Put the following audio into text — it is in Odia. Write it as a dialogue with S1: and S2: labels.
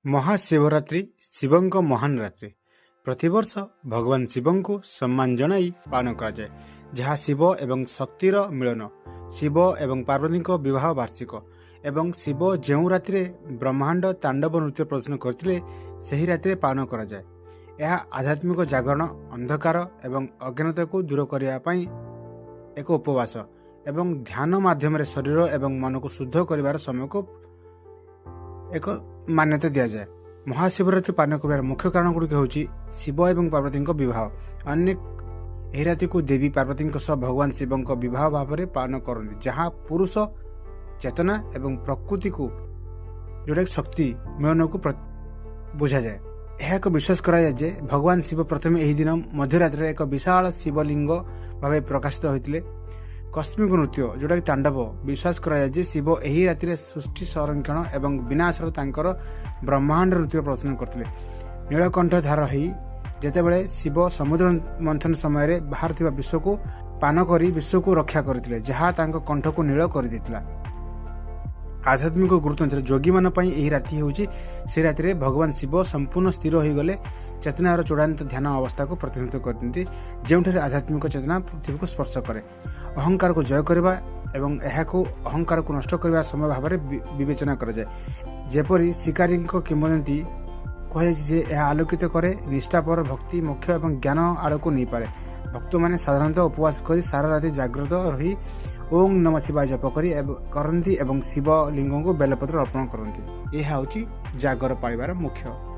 S1: ମହାଶିବରାତ୍ରି ଶିବଙ୍କ ମହାନ ରାତ୍ରି। ପ୍ରତିବର୍ଷ ଭଗବାନ ଶିବଙ୍କୁ ସମ୍ମାନ ଜଣାଇ ପାଳନ କରାଯାଏ, ଯାହା ଶିବ ଏବଂ ଶକ୍ତିର ମିଳନ, ଶିବ ଏବଂ ପାର୍ବତୀଙ୍କ ବିବାହ ବାର୍ଷିକ ଏବଂ ଶିବ ଯେଉଁ ରାତିରେ ବ୍ରହ୍ମାଣ୍ଡ ତାଣ୍ଡବ ନୃତ୍ୟ ପ୍ରଦର୍ଶନ କରିଥିଲେ ସେହି ରାତିରେ ପାଳନ କରାଯାଏ। ଏହା ଆଧ୍ୟାତ୍ମିକ ଜାଗରଣ, ଅନ୍ଧକାର ଏବଂ ଅଜ୍ଞାନତାକୁ ଦୂର କରିବା ପାଇଁ ଏକ ଉପବାସ ଏବଂ ଧ୍ୟାନ ମାଧ୍ୟମରେ ଶରୀର ଏବଂ ମନକୁ ଶୁଦ୍ଧ କରିବାର ସମୟକୁ ଏକ ମାନ୍ୟତା ଦିଆଯାଏ। ମହାଶିବରାତ୍ରି ପାଳନ କରିବାର ମୁଖ୍ୟ କାରଣ ଗୁଡ଼ିକ ହେଉଛି ଶିବ ଏବଂ ପାର୍ବତୀଙ୍କ ବିବାହ। ଅନେକ ଏହି ରାତିକୁ ଦେବୀ ପାର୍ବତୀଙ୍କ ସହ ଭଗବାନ ଶିବଙ୍କ ବିବାହ ଭାବରେ ପାଳନ କରନ୍ତି, ଯାହା ପୁରୁଷ ଚେତନା ଏବଂ ପ୍ରକୃତିକୁ ଯୋଉଟାକି ଶକ୍ତି ମିଳନକୁ ବୁଝାଯାଏ। ଏହା ଏକ ବିଶ୍ୱାସ କରାଯାଏ ଯେ ଭଗବାନ ଶିବ ପ୍ରଥମେ ଏହି ଦିନ ମଧ୍ୟରାତ୍ରିରେ ଏକ ବିଶାଳ ଶିବଲିଙ୍ଗ ଭାବେ ପ୍ରକାଶିତ ହୋଇଥିଲେ। କସ୍ମିକ ନୃତ୍ୟ ଯୋଉଟାକି ତାଣ୍ଡବ, ବିଶ୍ୱାସ କରାଯାଏ ଯେ ଶିବ ଏହି ରାତିରେ ସୃଷ୍ଟି ସଂରକ୍ଷଣ ଏବଂ ବିନାଶର ତାଙ୍କର ବ୍ରହ୍ମାଣ୍ଡ ନୃତ୍ୟ ପ୍ରଦର୍ଶନ କରିଥିଲେ। ନୀଳକଣ୍ଠ ଧାର ହେଇ ଯେତେବେଳେ ଶିବ ସମୁଦ୍ର ମନ୍ଥନ ସମୟରେ ବାହାରୁଥିବା ବିଶ୍ୱକୁ ପାନ କରି ବିଶ୍ୱକୁ ରକ୍ଷା କରିଥିଲେ, ଯାହା ତାଙ୍କ କଣ୍ଠକୁ ନୀଳ କରିଦେଇଥିଲା। ଆଧ୍ୟାତ୍ମିକ ଗୁରୁତ୍ୱ ଅନୁସାରେ ଯୋଗୀମାନଙ୍କ ପାଇଁ ଏହି ରାତି ହେଉଛି ସେ ରାତିରେ ଭଗବାନ ଶିବ ସମ୍ପୂର୍ଣ୍ଣ ସ୍ଥିର ହୋଇଗଲେ ଚେତନାର ଚୂଡ଼ାନ୍ତ ଧ୍ୟାନ ଅବସ୍ଥାକୁ ପ୍ରତିନିଧିତ୍ୱ କରିଥାନ୍ତି, ଯେଉଁଠାରେ ଆଧ୍ୟାତ୍ମିକ ଚେତନା ପୃଥିବୀକୁ ସ୍ପର୍ଶ କରେ। ଅହଙ୍କାରକୁ ଜୟ କରିବା ଏବଂ ଏହାକୁ ଅହଙ୍କାରକୁ ନଷ୍ଟ କରିବା ସମୟ ଭାବରେ ବିବେଚନା କରାଯାଏ। ଯେପରି ଶିକାରୀଙ୍କ କିମ୍ବଦନ୍ତୀ କୁହାଯାଇଛି ଯେ ଏହା ଆଲୋକିତ କରେ, ନିଷ୍ଠାପର ଭକ୍ତି, ମୋକ୍ଷ ଏବଂ ଜ୍ଞାନ ଆଡ଼କୁ ନେଇପାରେ। ଭକ୍ତମାନେ ସାଧାରଣତଃ ଉପବାସ କରି ସାରା ରାତି ଜାଗ୍ରତ ରହି ଓಂ ନମଃ ଶିବାୟ ଜପ କରନ୍ତି ଏବଂ ଶିବଲିଙ୍ଗଙ୍କୁ ବେଲପତ୍ର ଅର୍ପଣ କରନ୍ତି। ଏହା ହେଉଛି ଜାଗର ପାଳିବାର ମୁଖ୍ୟ